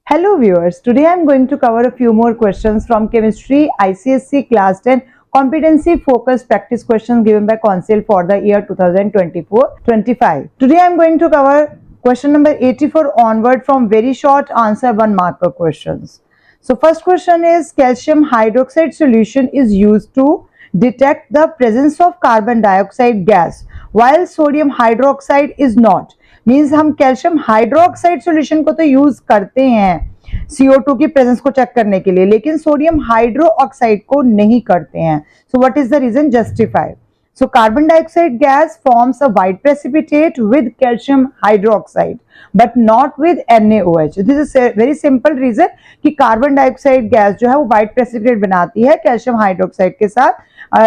Hello viewers, today I am going to cover a few more questions from Chemistry ICSE Class 10 Competency Focused Practice Questions given by Council for the year 2024-25. Today I am going to cover question number 84 onward from very short answer 1 marker questions. So first question is calcium hydroxide solution is used to detect the presence of carbon dioxide gas while sodium hydroxide is not. Means हम calcium hydroxide solution को तो use करते हैं CO2 की presence को check करने के लिए, लेकिन सोडियम हाइड्रो ऑक्साइड को नहीं करते हैं. So what is the reason? Justify. So carbon dioxide gas forms a white precipitate with calcium hydroxide but not with NaOH. This is a very simple reason कि carbon dioxide gas जो है वो white precipitate बनाती है calcium hydroxide के साथ,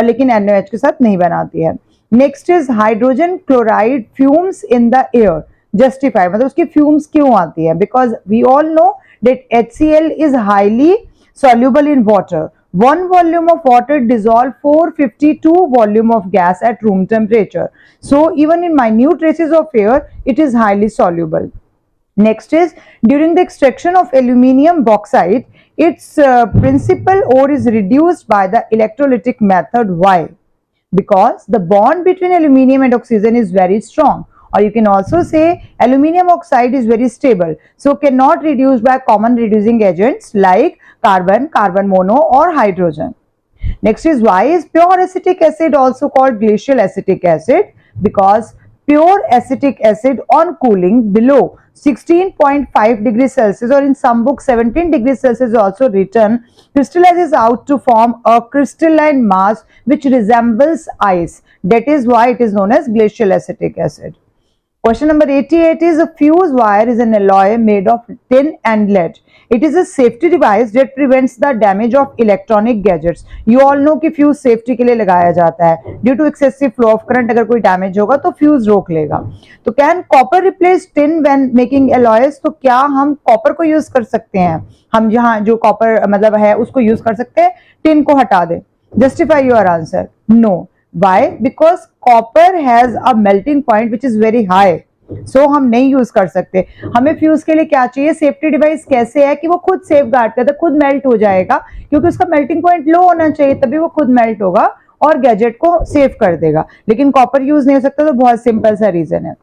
लेकिन NaOH के साथ नहीं बनाती है. Next is hydrogen chloride fumes in the air. Justify मतलब उसकी फ्यूम्स क्यों आती है? Because we all know that HCl is highly soluble in water. 1 volume of water dissolve 452 volume of gas at room temperature. So even in minute traces of air, it is highly soluble. Next is during the extraction of aluminium bauxite, its principal ore is reduced by the electrolytic method. Why? Because the bond between aluminium and oxygen is very strong, or you can also say aluminium oxide is very stable, so cannot reduce by common reducing agents like carbon, carbon mono or hydrogen. Next is why is pure acetic acid also called glacial acetic acid? Because pure acetic acid on cooling below 16.5 degrees Celsius, or in some books 17 degrees Celsius is also written, crystallizes out to form a crystalline mass which resembles ice. That is why it is known as glacial acetic acid. Question number 88 is a fuse wire is an alloy made of tin and lead. It is a safety device that prevents the damage of electronic gadgets. You all know कि fuse safety के लिए लगाया जाता है. Due to excessive flow of current अगर कोई damage होगा तो fuse रोक लेगा. तो can copper replace tin when making alloys? तो क्या हम copper को use कर सकते हैं? हम जहाँ जो copper मतलब है उसको use कर सकते हैं, tin को हटा दें. Justify your answer. No. Why? Because copper has a melting point which is very high. So हम नहीं यूज कर सकते. हमें फ्यूज के लिए क्या चाहिए? सेफ्टी डिवाइस कैसे है कि वो खुद सेफ गार्ड करता है, खुद मेल्ट हो जाएगा, क्योंकि उसका मेल्टिंग पॉइंट लो होना चाहिए, तभी वो खुद मेल्ट होगा और गैजेट को सेफ कर देगा. लेकिन कॉपर यूज नहीं हो सकता, तो बहुत सिंपल सा रीजन है.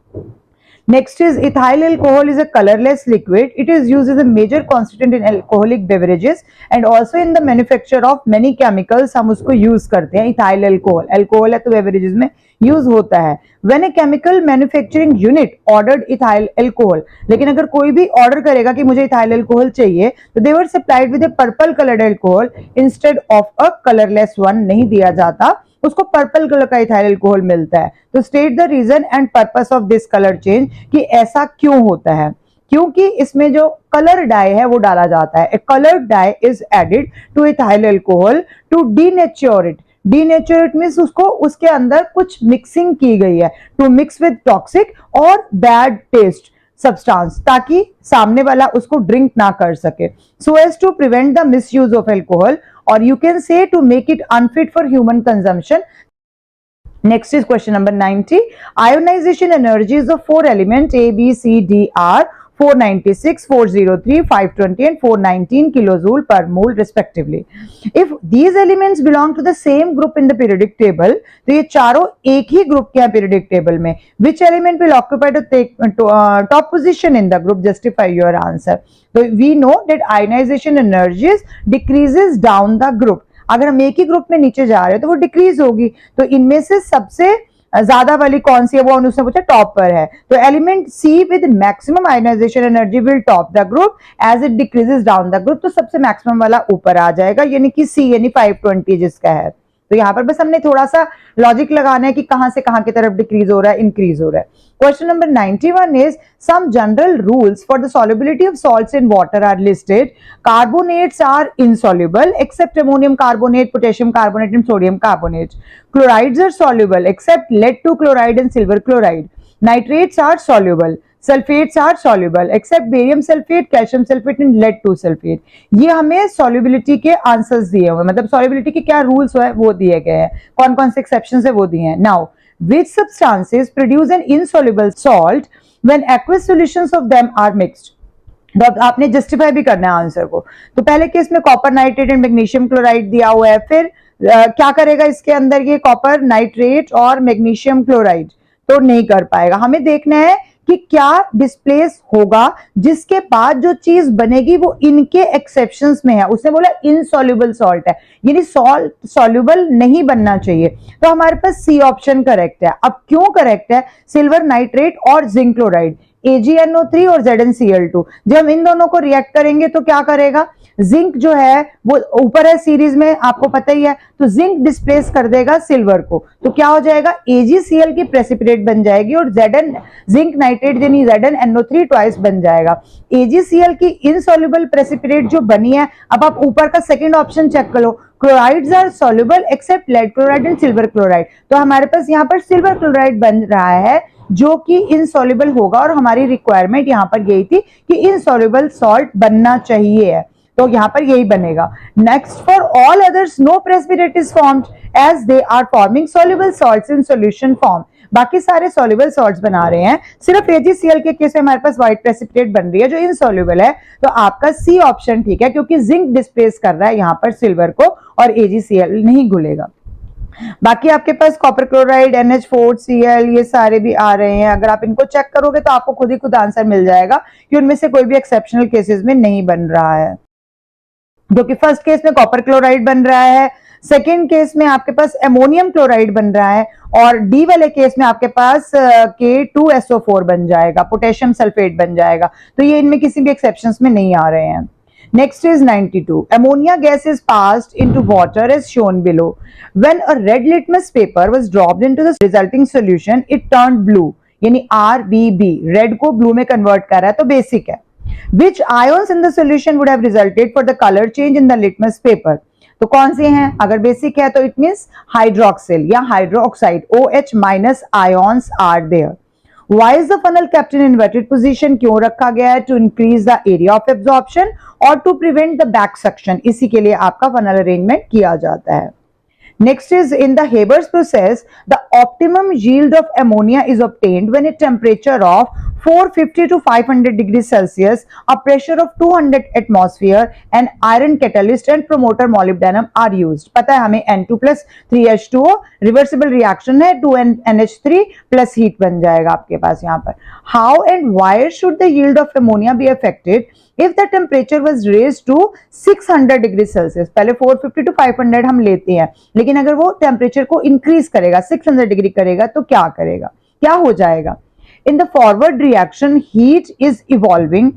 Next is ethyl alcohol is a colorless liquid. It is used as a major constituent in alcoholic beverages and also in the manufacture of many chemicals. हम उसको use करते हैं ethyl alcohol. Alcohol है तो beverages में use होता है. When a chemical manufacturing unit ordered ethyl alcohol, लेकिन अगर कोई भी order करेगा कि मुझे ethyl alcohol चाहिए, तो they were supplied with a purple colored alcohol instead of a colorless one. नहीं दिया जाता, उसको पर्पल कलर का इथाइल अल्कोहल मिलता है. तो state the reason and purpose of this colour change, कि ऐसा क्यों होता है? क्योंकि इसमें जो कलर डाई है वो डाला जाता है. A colour dye is added to ethyl alcohol to denature it. Denature means उसको उसके अंदर कुछ मिक्सिंग की गई है टू मिक्स विद टॉक्सिक और बैड टेस्ट सब्सटेंस, ताकि सामने वाला उसको ड्रिंक ना कर सके. So as to prevent the misuse of alcohol, or you can say to make it unfit for human consumption. Next is question number 90. Ionization energies of 4 elements A, B, C, D are 496, 403, 520 and 419 kilojoule per mole respectively. If these elements belong to the same group in the periodic table, तो ये चारों एक ही group के हैं periodic table में. Which element will occupy the top position in the group? Justify your answer. So we know that ionization energies decreases down the group. अगर हम एक ही ग्रुप में नीचे जा रहे हैं तो वो डिक्रीज होगी. तो इनमें से सबसे ज्यादा वाली कौन सी है? वो उसने पूछा टॉप पर है. तो element C with maximum ionisation energy will top the group as it decreases down the group. तो सबसे मैक्सिमम वाला ऊपर आ जाएगा, यानी कि सी, यानी 520 जिसका है. तो यहाँ पर बस हमने थोड़ा सा लॉजिक लगाना है कि कहां से कहां की तरफ डिक्रीज हो रहा है, इंक्रीज हो रहा है. Question number 91 is some general rules for the solubility of salts in water are listed. Carbonates are insoluble except ammonium carbonate, potassium carbonate and sodium carbonate. Chlorides are soluble except lead 2 chloride and silver chloride. Nitrates are soluble. Sulphates are soluble except barium sulphate, calcium sulphate and lead 2 sulphate. ये हमें solubility के answers दिए हुए, मतलब solubility के क्या rules है वो दिए गए हैं, कौन कौन से एक्सेप्शंस है वो दिए हैं. Now which substances produce an insoluble salt when aqueous solutions of them are mixed? तो आपने जस्टिफाई भी करना है आंसर को। तो पहले केस में copper nitrate and magnesium chloride दिया हुआ है, फिर क्या करेगा इसके अंदर ये कॉपर नाइट्रेट और मैग्नीशियम क्लोराइड, तो नहीं कर पाएगा। हमें देखना है कि क्या डिस्प्लेस होगा, जिसके बाद जो चीज बनेगी वो इनके एक्सेप्शंस में है। उसने बोला इनसॉल्युबल सॉल्ट है, यानी सॉल्ट सॉल्युबल नहीं बनना चाहिए। तो हमारे पास सी ऑप्शन करेक्ट है। अब क्यों करेक्ट है? सिल्वर नाइट्रेट और जिंक क्लोराइड, AgNO3 और ZnCl2, जब हम इन दोनों को रिएक्ट करेंगे तो क्या करेगा? जिंक जो है वो ऊपर है सीरीज में, आपको पता ही है, तो जिंक डिस्प्लेस कर देगा सिल्वर को, तो क्या हो जाएगा? AgCl की प्रेसिपिटेट बन जाएगी और जिंक नाइट्रेट यानी ZnNO3 ट्वाइस बन जाएगा। AgCl की इनसॉल्युबल प्रेसिपिटेट जो बनी है, अब आप ऊपर का सेकंड ऑप्शन चेक करो, chlorides are soluble except lead chloride and silver chloride, तो हमारे पास यहाँ पर सिल्वर क्लोराइड बन रहा है जो कि इनसॉल्युबल होगा, और हमारी रिक्वायरमेंट यहाँ पर यही थी कि इनसॉल्युबल सॉल्ट बनना चाहिए, तो यहाँ पर यही बनेगा। Next, for all others no precipitate is formed as they are forming soluble salts in solution form. बाकी सारे सॉल्युबल सॉल्ट्स बना रहे हैं, सिर्फ AgCl के केस में हमारे पास व्हाइट प्रेसिपिटेट बन रही है जो इनसॉल्युबल है, तो आपका सी ऑप्शन ठीक है, क्योंकि जिंक डिस्प्लेस कर रहा है यहाँ पर सिल्वर को और AgCl नहीं घुलेगा। बाकी आपके पास कॉपर क्लोराइड, NH4Cl ये सारे भी आ रहे हैं, अगर आप इनको चेक करोगे तो आपको खुद ही खुद आंसर मिल जाएगा कि उनमें से कोई भी एक्सेप्शनल केसेस में नहीं बन रहा है। क्योंकि फर्स्ट केस में कॉपर क्लोराइड बन रहा है, सेकेंड केस में आपके पास अमोनियम क्लोराइड बन रहा है, और डी वाले केस में आपके पास K2SO4 बन जाएगा, पोटेशियम सल्फेट बन जाएगा, तो ये इनमें किसी भी एक्सेप्शंस में नहीं आ रहे हैं। Next is 92. Ammonia gas is passed into water as shown below. When a red litmus paper was dropped into the resulting solution, it turned blue. यानी RBB, red को blue में convert कर रहा है, तो basic है। Which ions in the solution would have resulted for the color change in the litmus paper? तो कौन से हैं? अगर बेसिक है तो इट मींस हाइड्रोक्सिल या hydroxide, OH minus ions are there. Why is the funnel kept in inverted position? क्यों रखा गया है? To increase the area of absorption और to prevent the back suction, इसी के लिए आपका funnel arrangement किया जाता है। Next is in the Haber's process, the optimum yield of ammonia is obtained when a temperature of 450 to 500 degrees Celsius, a pressure of 200 atmosphere, and iron catalyst and promoter molybdenum are used. पता है हमें N2 plus 3H2O reversible reaction है, 2NH3 plus heat बन जाएगा आपके पास यहाँ पर। How and why should the yield of ammonia be affected if the temperature was raised to 600 degree Celsius? पहले 450 to 500 हम लेते हैं, लेकिन अगर वो टेम्परेचर को इंक्रीज करेगा, 600 डिग्री करेगा, तो क्या करेगा, क्या हो जाएगा? In the forward reaction heat is evolving,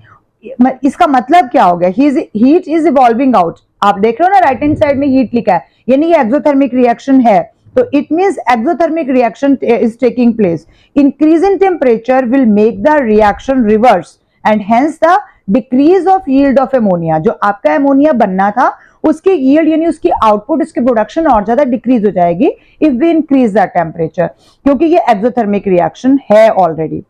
इसका मतलब क्या हो गया? हीट इज इवॉल्विंग आउट, आप देख रहे हो ना राइट हैंड साइड में हीट लिखा है, यानी ये एक्सोथर्मिक रिएक्शन है, तो it means exothermic reaction is taking place. Increase in temperature will make the reaction reverse and hence the decrease of yield of ammonia, जो आपका एमोनिया बनना था उसकी यील्ड यानी उसकी आउटपुट, उसकी प्रोडक्शन और ज्यादा डिक्रीज हो जाएगी if we increase the temperature, क्योंकि ये एक्सोथर्मिक रिएक्शन है already.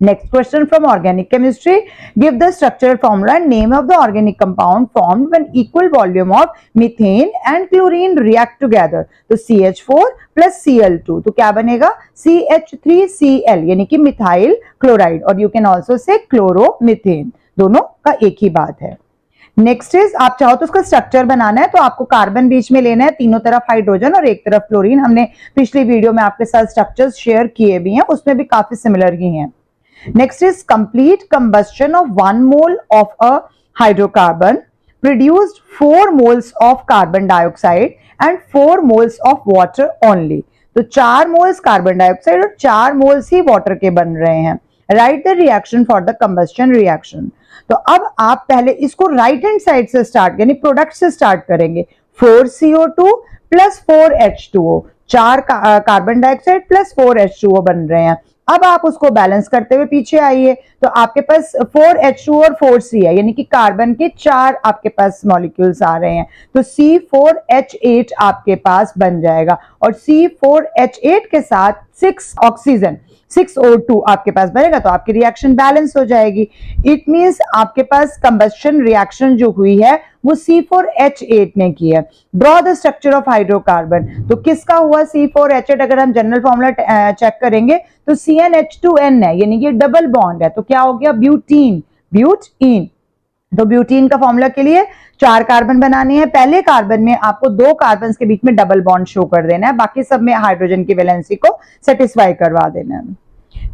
Next question from organic chemistry. Give the structural formula and name of the organic compound formed when equal volume of methane and chlorine react together. तो CH4 plus Cl2, तो क्या बनेगा? CH3Cl यानी कि methyl chloride, और you can also say chloromethane, दोनों का एक ही बात है। नेक्स्ट इज, आप चाहो तो उसका स्ट्रक्चर बनाना है, तो आपको कार्बन बीच में लेना है, तीनों तरफ हाइड्रोजन और एक तरफ क्लोरीन। हमने पिछली वीडियो में आपके साथ स्ट्रक्चर्स शेयर किए भी हैं, उसमें भी काफी सिमिलर ही हैं। Next is complete combustion of 1 mole of a hydrocarbon produced 4 moles of carbon dioxide and 4 moles of water only. तो 4 moles कार्बन डाइऑक्साइड और 4 moles ही वाटर के बन रहे हैं। Write the reaction for the combustion reaction. तो अब आप पहले इसको राइट हैंड साइड से स्टार्ट यानी प्रोडक्ट से स्टार्ट करेंगे। 4CO2 plus 4H2O, 4 carbon dioxide plus 4H2O बन रहे हैं। अब आप उसको बैलेंस करते हुए पीछे आइए, तो आपके पास 4H2 और 4C है, यानी कि कार्बन के 4 आपके पास मॉलिक्यूल्स आ रहे हैं, तो C4H8 आपके पास बन जाएगा, और C4H8 के साथ 6 ऑक्सीजन 6O2 आपके पास बनेगा, तो आपकी रिएक्शन बैलेंस हो जाएगी। इट मींस आपके पास कंबस्शन रिएक्शन जो हुई है वो C4H8 ने की है। Draw the structure of hydrocarbon, तो किसका हुआ C4H8? अगर हम जनरल फॉर्मूला चेक करेंगे तो CnH2n है, यानी कि डबल बॉन्ड है, तो क्या हो गया? ब्यूटीन, ब्यूटीन, तो ब्यूटीन का फॉर्मूला के लिए 4 कार्बन बनाने हैं। पहले कार्बन में आपको 2 कार्बन के बीच में डबल बॉन्ड शो कर देना है, बाकी सब में हाइड्रोजन की वैलेंसी को सेटिस्फाई करवा देना है।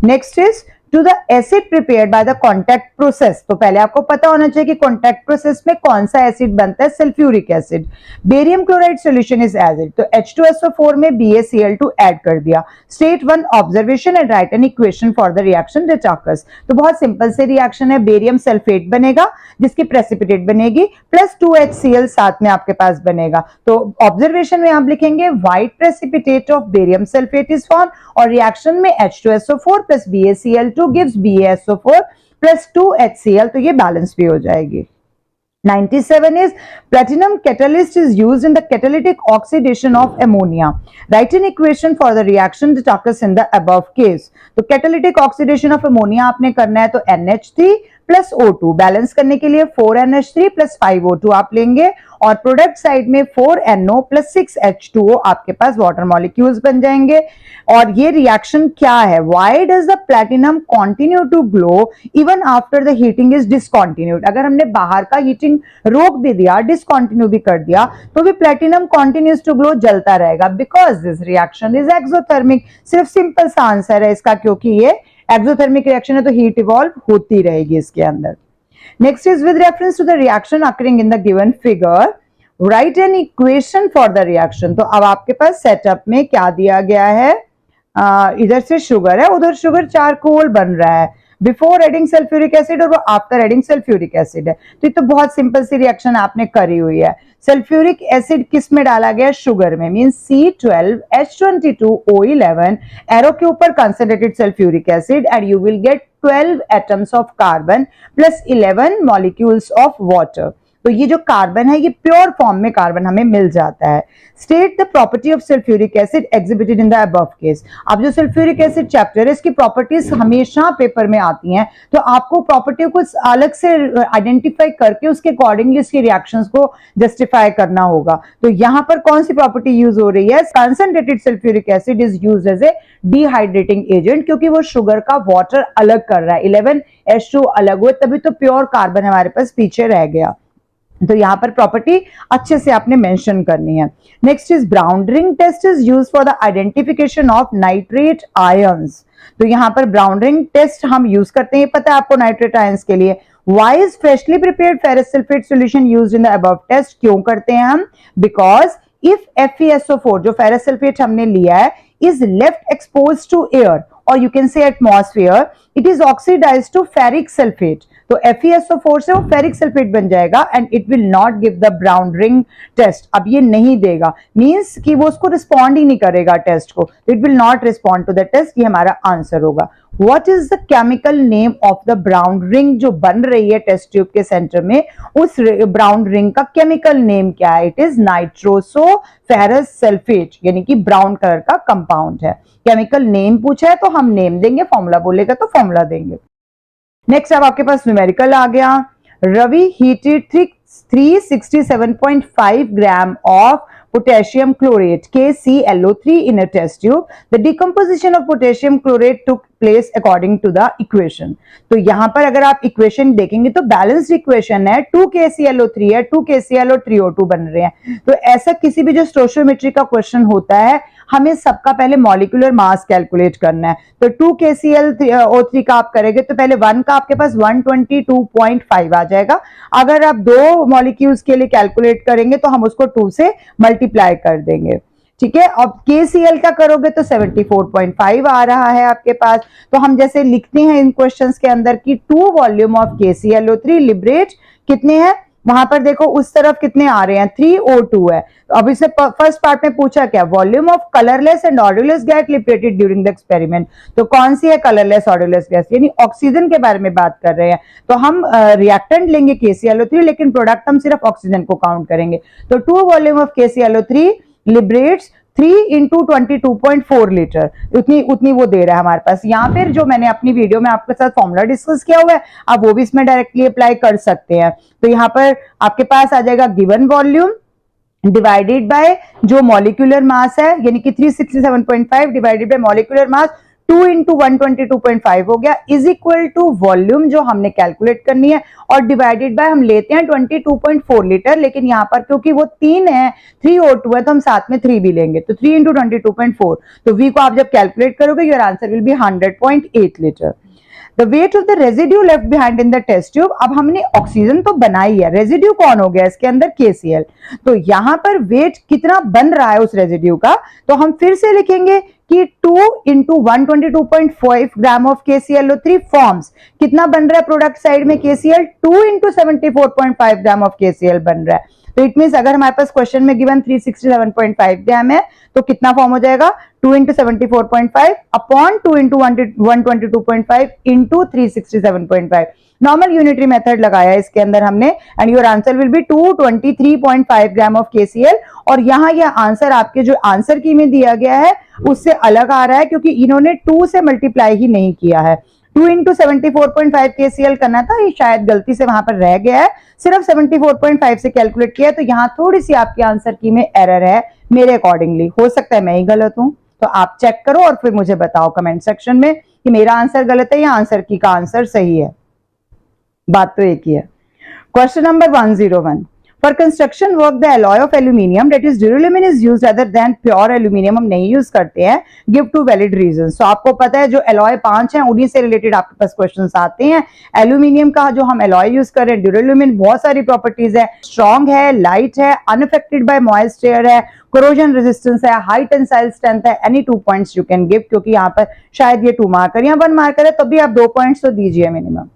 Next is two the acid prepared by the contact process. तो पहले आपको पता होना चाहिए कि कॉन्टैक्ट प्रोसेस में कौन सा एसिड बनता है, sulphuric acid. Barium chloride solution is acid, तो H2SO4 में BaCl2 ऐड कर दिया। State one observation and right an equation for the reaction that occurs. तो बहुत सिंपल से रिएक्शन है, बेरियम सल्फेट बनेगा जिसकी प्रेसिपिटेट बनेगी प्लस 2HCl साथ में आपके पास बनेगा। तो ऑब्जर्वेशन में आप लिखेंगे white precipitate of barium sulphate is form, और रिएक्शन में H2SO4 plus BaCl2 gives BaSO4 plus 2HCl, तो ये बैलेंस भी हो जाएगी। 97 is platinum catalyst is used in the catalytic oxidation of ammonia. Write an equation for the reaction that occurs in the above case. तो catalytic oxidation of ammonia आपने करना है, तो NH3 प्लस O2 बैलेंस करने के लिए 4NH3 plus 5O2 आप लेंगे, और प्रोडक्ट साइड में 4NO प्लस 6H2O आपके पास वाटर मॉलिक्यूल्स बन जाएंगे। और ये रिएक्शन क्या है, why does the platinum continue to glow even after the heating is discontinued. अगर हमने बाहर का हीटिंग रोक भी दिया, डिसकंटिन्यू भी कर दिया, तो भी प्लैटिनम कंटिन्यूज टू ग्लो, जलता रहेगा, because this reaction is exothermic. सिर्फ सिंपल सा आंसर है इसका, क्योंकि ये एक्सोथर्मिक रिएक्शन है तो हीट इवॉल्व होती रहेगी इसके अंदर। Next is with reference to the reaction occurring in the given figure write an equation for the reaction. तो अब आपके पास सेटअप में क्या दिया गया है, इधर से शुगर है, उधर शुगर चारकोल बन रहा है, बिफोर एडिंग सल्फ्यूरिक एसिड और वो आफ्टर एडिंग सल्फ्यूरिक एसिड है। तो ये तो बहुत सिंपल सी रिएक्शन आपने करी हुई है। सल्फ्यूरिक एसिड किस में डाला गया, शुगर में, मीन C12H22O11 एरो के ऊपर concentrated sulphuric acid, and you will get 12 atoms of carbon plus 11 molecules of water. तो ये जो कार्बन है ये प्योर फॉर्म में कार्बन हमें मिल जाता है। State the property of sulphuric acid exhibited in the above case. अब जो सल्फ्यूरिक एसिड चैप्टर है इसकी प्रॉपर्टीज हमेशा पेपर में आती हैं, तो आपको प्रॉपर्टी को अलग से आइडेंटिफाई करके उसके अकॉर्डिंगली इसकी रिएक्शंस को जस्टिफाई करना होगा। तो यहाँ पर कौन सी प्रॉपर्टी यूज हो रही है, concentrated sulphuric acid is used as a dehydrating agent, क्योंकि वो शुगर का वाटर अलग कर रहा है, 11H2 अलग हुए, तभी तो प्योर कार्बन हमारे पास पीछे रह गया। तो यहां पर प्रॉपर्टी अच्छे से आपने मेंशन करनी है। Next is brown ring test is used for the identification of nitrate ions. तो यहां पर ब्राउन रिंग टेस्ट हम यूज करते हैं, पता है आपको, नाइट्रेट आयंस के लिए। Why is freshly prepared ferrous sulfate solution used in the above test? क्यों करते हैं हम, बिकॉज इफ FeSO4 जो फेरस सल्फेट हमने लिया है is left exposed to air or you can say atmosphere, it is oxidized to ferric sulfate. तो FeSO4 से वो फेरिक सल्फेट बन जाएगा and it will not give the brown ring test. अब ये नहीं देगा, मींस कि वो उसको रिस्पॉन्ड ही नहीं करेगा टेस्ट को, it will not respond to the test, ये हमारा आंसर होगा। What is the chemical name of the brown ring जो बन रही है टेस्ट ट्यूब के सेंटर में, उस ब्राउन रिंग का केमिकल नेम क्या है, it is nitroso ferrous sulphate, यानी कि ब्राउन कलर का कंपाउंड है। केमिकल नेम पूछा है तो हम नेम देंगे, फॉर्मूला बोलेगा तो फॉर्मूला देंगे। नेक्स्ट अब आपके पास न्यूमेरिकल आ गया। Ravi heated 367.5 gram of potassium chlorate KClO3 in a test tube. The decomposition of potassium chlorate took place according to the equation. तो यहाँ पर अगर आप इक्वेशन देखेंगे तो बैलेंस्ड इक्वेशन है, 2KClO3 है, 2KClO3O2 बन रहे हैं। तो ऐसा किसी भी जो स्टोइचियोमेट्री का क्वेश्चन होता है हमें सबका पहले मॉलिक्यूलर मास कैलकुलेट करना है। तो 2KClO3 का आप करेंगे तो पहले 1 का आपके पास 122.5 आ जाएगा। अगर आप 2 मॉलिक्यूल्स के लिए कैलकुलेट करेंगे तो हम उसको 2 से मल्टीप्लाई कर देंगे, ठीक है। अब KCl का करोगे तो 74.5 आ रहा है आपके पास। तो हम जैसे लिखते हैं इन क्वेश्चंस के अंदर कि 2 वॉल्यूम ऑफ KClO3 लिबरेट कितने हैं, वहां पर देखो उस तरफ कितने आ रहे हैं, 3O2 है। तो अब इसे फर्स्ट पार्ट में पूछा क्या, volume of colourless and odourless gas liberated during the experiment. तो कौन सी है कलरलेस ऑडरलेस गैस, यानी ऑक्सीजन के बारे में बात कर रहे हैं। तो हम रिएक्टेंट लेंगे KClO3 लेकिन प्रोडक्ट हम सिर्फ ऑक्सीजन को काउंट करेंगे। तो 2 volume of KClO3 liberates 3 into 22.4 litre, उतनी वो दे रहा है हमारे पास। यहाँ पर जो मैंने अपनी वीडियो में आपके साथ फॉर्मूला डिस्कस किया हुआ है आप वो भी इसमें डायरेक्टली अप्लाई कर सकते हैं। तो यहाँ पर आपके पास आ जाएगा गिवन वॉल्यूम डिवाइडेड बाय जो मॉलिक्यूलर मास है, यानी कि 367.5 divided by molecular mass 2 into 122.5 हो गया, इज इक्वल टू वॉल्यूम जो हमने कैलकुलेट करनी है और डिवाइडेड बाय हम लेते हैं 22.4 लीटर, लेकिन यहाँ पर क्योंकि वो 3 है 3O2 है तो हम साथ में 3 भी लेंगे, तो 3 इंटू 22.4, तो V को आप जब कैलकुलेट करोगे your answer will be 100.8 litre. The weight of the residue left behind in the test tube, अब हमने ऑक्सीजन तो बनाई है, रेजिड्यू कौन हो गया इसके अंदर, KCl, तो यहां पर वेट कितना बन रहा है उस रेजिड्यू का, तो हम फिर से लिखेंगे कि 2 into 122.5 gram of KCl, 3 forms, कितना बन रहा है प्रोडक्ट साइड में KCl, 2 into 74.5 gram of KCl बन रहा है। तो इट मींस अगर हमारे पास क्वेश्चन में गिवन 367.5 ग्राम है तो कितना फॉर्म हो जाएगा, 2 into 74.5 upon 2 into 122.5 into 367.5। Normal unitary method लगाया इसके अंदर हमने, and your answer will be 223.5 gram of KCl। और यहाँ यह आंसर आपके जो आंसर की में दिया गया है उससे अलग आ रहा है क्योंकि इन्होंने 2 से मल्टीप्लाई ही नहीं किया है। 2 इंटू 74.5 KCl करना था, ये शायद गलती से वहां पर रह गया है, सिर्फ 74.5 से कैलकुलेट किया है, तो यहाँ थोड़ी सी आपके आंसर की में एरर है मेरे अकॉर्डिंगली, हो सकता है मैं ही गलत हूं, तो आप चेक करो और फिर मुझे बताओ कमेंट सेक्शन में कि मेरा आंसर गलत है या आंसर की का आंसर सही है। बात तो एक ही है। Question number 101, For construction work, the alloy of aluminium, that is duralumin, is used rather than pure aluminium. हम नहीं यूज करते हैं, give to valid reasons. So आपको पता है जो alloy 5 हैं उन्हीं से रिलेटेड आपके पास क्वेश्चंस आते हैं। एल्यूमिनियम का जो हम alloy यूज कर रहे हैं ड्यूरेलुमिन, बहुत सारी प्रॉपर्टीज है, स्ट्रॉन्ग है, लाइट है, अनअफेक्टेड बाय मॉइस्ट एयर है, कोरोजन रेजिस्टेंस है, हाई टेंसाइल स्ट्रेंथ है, any 2 points you can give, क्योंकि यहाँ पर शायद ये 2 मार्कर या 1 मार्कर है, तब भी आप 2 पॉइंट्स तो दीजिए minimum.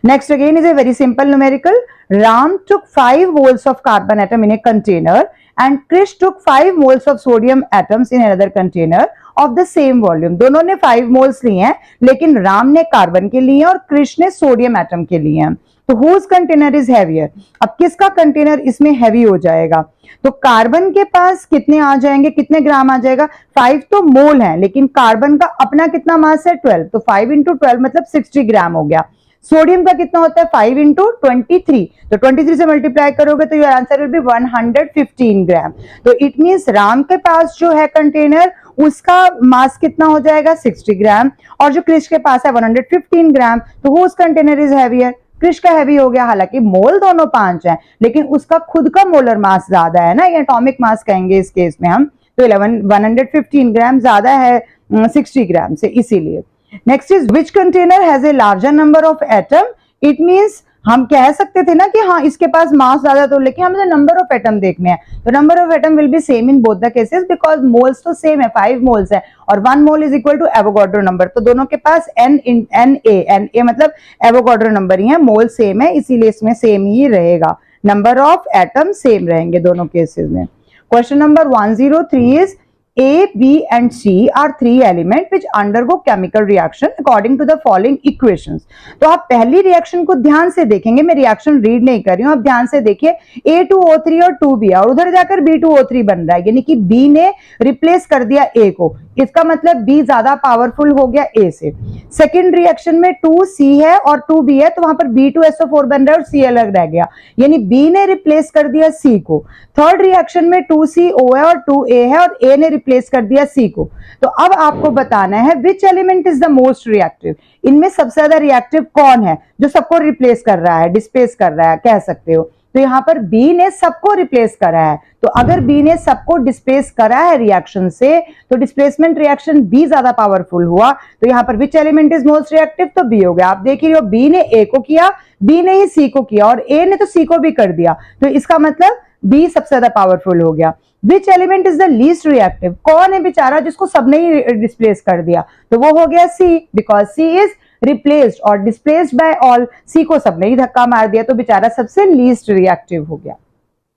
Next again is a very simple numerical. Ram took 5 moles of carbon atom in a container and Krish took 5 moles of sodium atoms in another container of the same volume. दोनों ने 5 moles लिए हैं, लेकिन राम ने carbon के लिए और कृष ने सोडियम एटम के लिए हैं। तो whose container is heavier? अब किसका कंटेनर इसमें हैवी हो जाएगा? तो कार्बन के पास कितने आ जाएंगे, कितने ग्राम आ जाएगा, 5 तो मोल है, लेकिन कार्बन का अपना कितना मास है 12, तो 5 इंटू 12 मतलब 60 ग्राम हो गया। सोडियम का कितना होता है 5 इंटू 23, तो 23 से मल्टीप्लाई करोगे तो योर आंसर विल बी 115 ग्राम। तो इट मींस राम के पास जो है कंटेनर उसका मास कितना हो जाएगा 60 ग्राम, और जो कृष के पास है 115 ग्राम। तो हुज कंटेनर इज हैवियर, कृष का हैवी हो गया, हालांकि मोल दोनों 5 हैं लेकिन उसका खुद का मोलर मास ज्यादा है ना, ये एटॉमिक मास कहेंगे इस केस में हम, तो 115 ग्राम ज्यादा है 60 ग्राम से, इसीलिए। Next is which container has a larger number of atom, it means हम कह सकते थे ना कि हाँ इसके पास मास ज्यादा, तो लेकिन हमें नंबर ऑफ एटम देखने हैं, तो number of atom will be same in both the cases because moles तो सेम है, 5 मोल्स है और 1 mole is equal to Avogadro number, तो दोनों के पास Na मतलब एवोगाड्रो नंबर ही है, मोल सेम है, इसीलिए इसमें सेम ही रहेगा, नंबर ऑफ एटम सेम रहेंगे दोनों केसेस में। Question number 103 is A, B and C are 3 elements which undergo chemical reaction according to the following equations. तो आप पहली रिएक्शन को ध्यान से देखेंगे, मैं रिएक्शन रीड नहीं कर रही हूं, आप ध्यान से देखिए, A2O3 और 2B और उधर जाकर B2O3 बन रहा है, यानी कि B ने रिप्लेस कर दिया A को, इसका मतलब B ज्यादा पावरफुल हो गया A से। सेकेंड रिएक्शन में 2C है और 2B है, तो वहां पर B2SO4 बन रहा है और C अलग रह गया, यानी B ने रिप्लेस कर दिया C को। थर्ड रिएक्शन में 2CO है और 2A है और A ने रिप्लेस कर दिया C को। तो अब आपको बताना है which element is the most reactive, इनमें सबसे ज्यादा रिएक्टिव कौन है जो सबको रिप्लेस कर रहा है, डिस्प्लेस कर रहा है कह सकते हो। तो यहाँ पर B ने सबको रिप्लेस करा है, तो अगर B ने सबको डिस्प्लेस करा है रिएक्शन से, तो डिस्प्लेसमेंट रिएक्शन B ज्यादा पावरफुल हुआ, तो यहाँ पर which element is most reactive, तो B हो गया। आप देख रहे हो B ने A को किया, B ने ही C को किया और A ने तो C को भी कर दिया, तो इसका मतलब B सबसे ज्यादा पावरफुल हो गया। Which element is the least reactive, कौन है बेचारा जिसको सबने ही डिस्प्लेस कर दिया, तो वो हो गया C, because C is replaced और डिस्प्लेस्ड बाय ऑल, C को सबने ही धक्का मार दिया, तो बेचारा सबसे लीस्ट रिएक्टिव हो गया।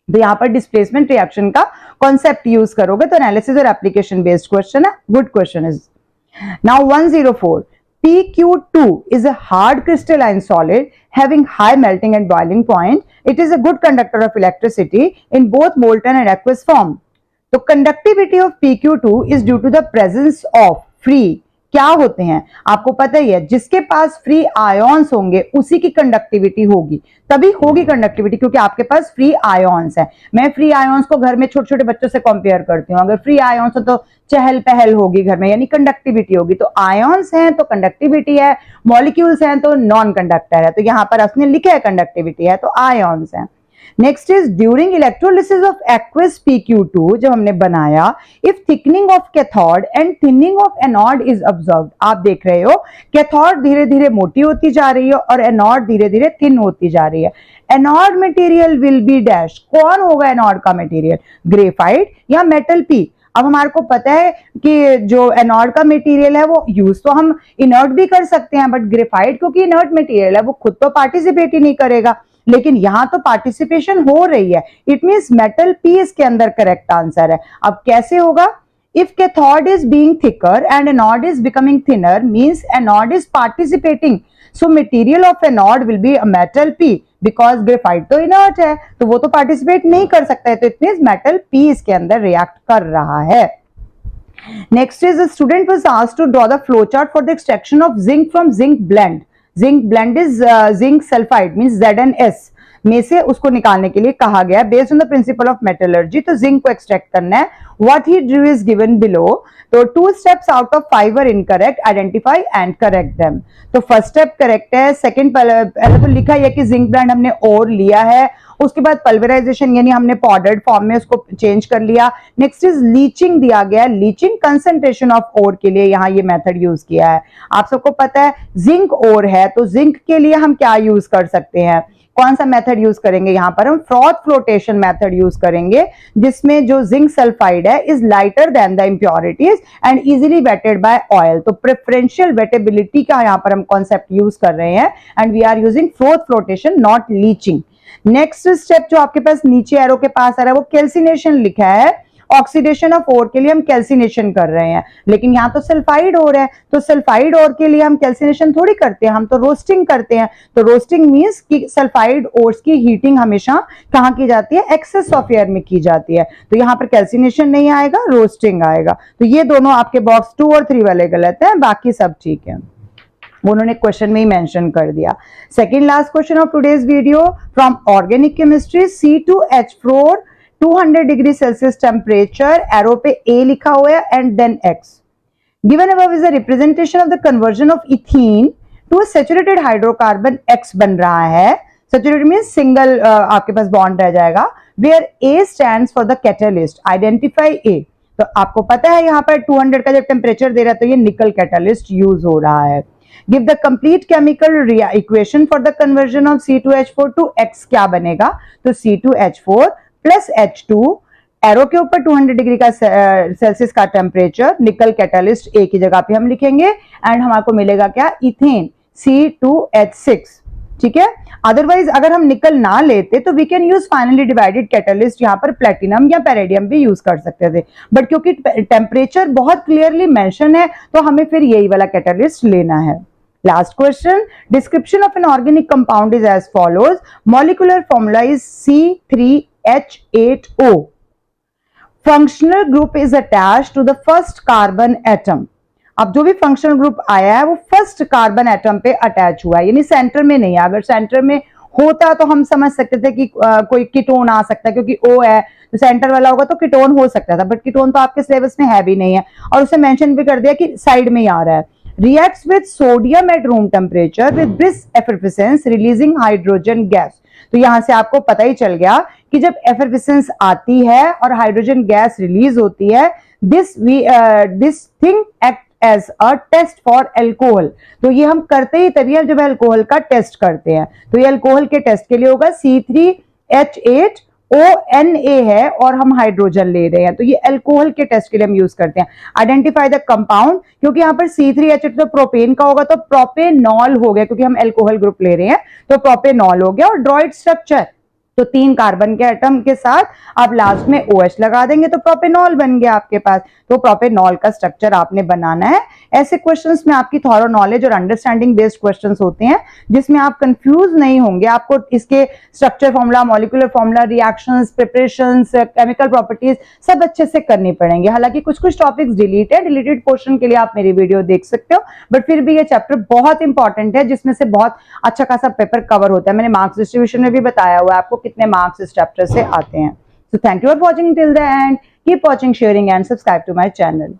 तो यहाँ पर डिस्प्लेसमेंट रिएक्शन का कॉन्सेप्ट यूज करोगे तो एनालिसिस और एप्लीकेशन बेस्ड क्वेश्चन है, good question is. Now 104, PQ2 is a hard crystalline solid having high melting and boiling point. It is a good conductor of electricity in both molten and aqueous form. The conductivity of PQ2 is due to the presence of free क्या होते हैं आपको पता ही है, जिसके पास free ions होंगे उसी की कंडक्टिविटी होगी, तभी होगी कंडक्टिविटी, क्योंकि आपके पास फ्री आयोन्स है। मैं फ्री आयोन्स को घर में छोटे छोटे बच्चों से कंपेयर करती हूँ, अगर फ्री आयोन्स हो तो चहल पहल होगी घर में, यानी कंडक्टिविटी होगी। तो आयोन्स हैं तो कंडक्टिविटी है, मॉलिक्यूल्स हैं तो नॉन कंडक्टर है, तो यहां पर उसने लिखा है कंडक्टिविटी है तो आयोन्स हैं। Next is during electrolysis of aqueous PQ2, जब हमने बनाया, if thickening of cathode and thinning of anode is observed. आप देख रहे हो कैथोड धीरे धीरे मोटी होती जा रही है और एनोड धीरे धीरे थिन होती जा रही है। Anode material will be dash, कौन होगा एनोड का मटेरियल, ग्रेफाइट या मेटल पी। अब हमारे को पता है कि जो एनोड का मटेरियल है वो यूज तो हम इनर्ट भी कर सकते हैं, बट ग्रेफाइट क्योंकि इनर्ट मटेरियल है वो खुद तो पार्टिसिपेट ही नहीं करेगा, लेकिन यहां तो पार्टिसिपेशन हो रही है, इट मींस मेटल पी इसके अंदर करेक्ट आंसर है। अब कैसे होगा, if cathode is being thicker and anode is becoming thinner means anode is participating, so material of anode will be a metal P, because graphite तो inert है तो वो तो पार्टिसिपेट नहीं कर सकता है, तो इट मींस मेटल पी इसके अंदर रिएक्ट कर रहा है। Next is, the student was asked to draw the flow chart for the extraction of zinc from zinc blende. Zinc blende is zinc sulphide means ZnS में से उसको निकालने के लिए कहा गया based on the principle of metallurgy. तो zinc को एक्सट्रैक्ट करना है, what he drew is given below. तो 2 steps out of 5 are incorrect, identify and correct them. तो फर्स्ट स्टेप करेक्ट है, सेकंड पहले तो लिखा है कि जिंक ब्लेंड हमने और लिया है, उसके बाद पल्वराइजेशन यानी हमने पाउडर्ड फॉर्म में उसको चेंज कर लिया। नेक्स्ट इज लीचिंग दिया गया, लीचिंग कंसंट्रेशन ऑफ ओर के लिए यहाँ ये मेथड यूज किया है। आप सबको पता है जिंक ओर है तो जिंक के लिए हम क्या यूज कर सकते हैं, कौन सा मेथड यूज करेंगे, यहाँ पर हम फ्रॉथ फ्लोटेशन मेथड यूज करेंगे, जिसमें जो जिंक सल्फाइड है is lighter than the impurities and easily wetted by oil. तो प्रेफरेंशियल वेटेबिलिटी का यहाँ पर हम कॉन्सेप्ट यूज कर रहे हैं and we are using froth flotation not leaching. Next step जो आपके पास नीचे एरो के पास आ रहा है वो कैल्सिनेशन लिखा है, ऑक्सीडेशन ऑफ ओर के लिए हम कैल्सिनेशन कर रहे हैं, लेकिन यहाँ तो सल्फाइड ओर है तो सल्फाइड ओर के लिए हम कैल्सिनेशन थोड़ी करते हैं, हम तो रोस्टिंग करते हैं। तो रोस्टिंग मींस कि सल्फाइड ओर्स की हीटिंग हमेशा कहाँ की जाती है, एक्सेस ऑफ एयर में की जाती है, तो यहाँ पर कैल्सिनेशन नहीं आएगा, रोस्टिंग आएगा। तो ये दोनों आपके बॉक्स 2 और 3 वाले गलत है, बाकी सब ठीक है, उन्होंने क्वेश्चन में ही मेंशन कर दिया। Second last question of today's video from organic chemistry, C2H4 200 degree Celsius temperature, arrow पे A लिखा हुआ है and then X। Given above is a representation of the conversion of ethene to a saturated hydrocarbon X बन रहा है। Saturated means single आपके पास bond रह जाएगा, where A stands for the catalyst, identify A। तो आपको पता है यहाँ पर 200 का जब टेम्परेचर दे रहा है तो ये निकल कैटलिस्ट यूज हो रहा है। Give the complete chemical equation for the conversion of C2H4 to X, क्या बनेगा, तो C2H4 प्लस H2, एरो के ऊपर 200 डिग्री का सेल्सियस का टेम्परेचर, निकल कैटलिस्ट A की जगह पे हम लिखेंगे एंड हमारे को मिलेगा क्या, इथेन C2H6। ठीक है, अदरवाइज अगर हम निकल ना लेते तो we can use finely divided catalyst, यहाँ पर प्लेटिनम या पेरिडियम भी यूज कर सकते थे, बट क्योंकि टेम्परेचर बहुत क्लियरली मेंशन है तो हमें फिर यही वाला कैटलिस्ट लेना है। Last question, description of an organic compound is as follows, molecular formula is C3H8O, functional group is attached to the first carbon atom। अब जो भी फंक्शनल ग्रुप आया है वो फर्स्ट कार्बन एटम पे अटैच हुआ है, यानी सेंटर में नहीं है। अगर सेंटर में होता तो हम समझ सकते थे कि कोई कीटोन आ सकता है, क्योंकि O है तो सेंटर वाला होगा तो कीटोन हो सकता था, बट कीटोन तो आपके सिलेबस में है भी नहीं है, और उसे मेंशन भी कर दिया कि साइड में ही आ रहा है। Reacts with sodium at room temperature with brisk effervescence releasing hydrogen gas। तो यहां से आपको पता ही चल गया कि जब एफरविसेंस आती है और हाइड्रोजन गैस रिलीज होती है, this thing act as a test for alcohol. तो ये हम करते ही तभी जब एल्कोहल का टेस्ट करते हैं, तो ये एल्कोहल के टेस्ट के लिए होगा C3H8 ONA है और हम हाइड्रोजन ले रहे हैं, तो ये अल्कोहल के टेस्ट के लिए हम यूज करते हैं। आइडेंटिफाई द कंपाउंड, क्योंकि यहाँ पर C3H8 तो प्रोपेन का होगा तो प्रोपेनॉल हो गया, क्योंकि हम अल्कोहल ग्रुप ले रहे हैं तो प्रोपेनॉल हो गया। और ड्रॉ इट्स स्ट्रक्चर, तो 3 कार्बन के एटम के साथ आप लास्ट में OH लगा देंगे तो प्रोपेनॉल बन गया आपके पास। तो प्रोपेनॉल का स्ट्रक्चर आपने बनाना है। ऐसे क्वेश्चंस में आपकी थॉरो नॉलेज और अंडरस्टैंडिंग बेस्ड क्वेश्चंस होते हैं जिसमें आप कंफ्यूज नहीं होंगे। आपको इसके structure formula, molecular formula, reactions, preparations, chemical properties सब अच्छे से करनी पड़ेंगे। हालांकि कुछ कुछ टॉपिक्स डिलीटेड पोर्शन के लिए आप मेरी वीडियो देख सकते हो, बट फिर भी ये चैप्टर बहुत इंपॉर्टेंट है जिसमें से बहुत अच्छा खासा पेपर कवर होता है। मैंने मार्क्स डिस्ट्रीब्यूशन में भी बताया हुआ है आपको कितने मार्क्स इस चैप्टर से आते हैं। So thank you for watching till the end. Keep watching, sharing and subscribe to my channel.